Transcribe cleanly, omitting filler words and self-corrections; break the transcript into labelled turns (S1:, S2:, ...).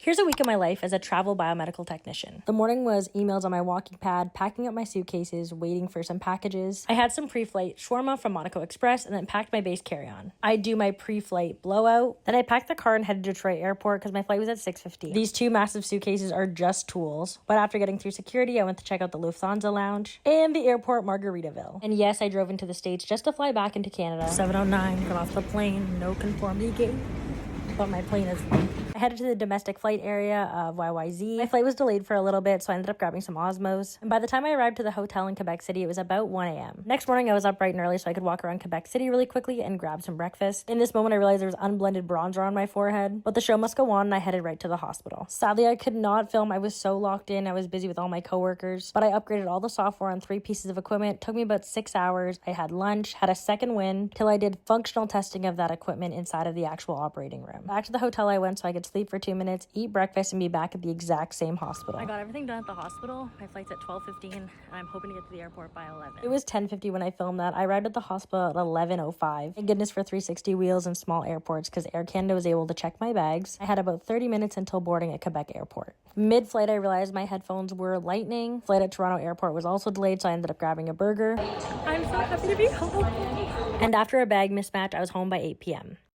S1: Here's a week of my life as a travel biomedical technician. The morning was emails on my walking pad, packing up my suitcases, waiting for some packages. I had some pre-flight shawarma from Monaco Express and then packed my base carry-on. I do my pre-flight blowout. Then I packed the car and headed to Detroit Airport because my flight was at 6:50. These two massive suitcases are just tools, but after getting through security, I went to check out the Lufthansa lounge and the airport Margaritaville. And yes, I drove into the States just to fly back into Canada. 7:09, got off the plane, no conformity gate, but my plane is fine. I headed to the domestic flight area of YYZ. My flight was delayed for a little bit, so I ended up grabbing some Osmos. And by the time I arrived to the hotel in Quebec City, it was about 1 a.m. Next morning, I was up bright and early so I could walk around Quebec City really quickly and grab some breakfast. In this moment, I realized there was unblended bronzer on my forehead, but the show must go on and I headed right to the hospital. Sadly, I could not film. I was so locked in. I was busy with all my coworkers, but I upgraded all the software on 3 pieces of equipment. It took me about 6 hours. I had lunch, had a second win, till I did functional testing of that equipment inside of the actual operating room. Back to the hotel I went so I could sleep for 2 minutes, eat breakfast, and be back at the exact same hospital. I got everything done at the hospital. My flight's at 12:15, and I'm hoping to get to the airport by 11. It was 10:50 when I filmed that. I arrived at the hospital at 11:05. Thank goodness for 360 wheels and small airports, because Air Canada was able to check my bags. I had about 30 minutes until boarding at Quebec Airport. Mid-flight, I realized my headphones were lightning. Flight at Toronto Airport was also delayed, so I ended up grabbing a burger. I'm so happy to be home. And after a bag mismatch, I was home by 8 p.m.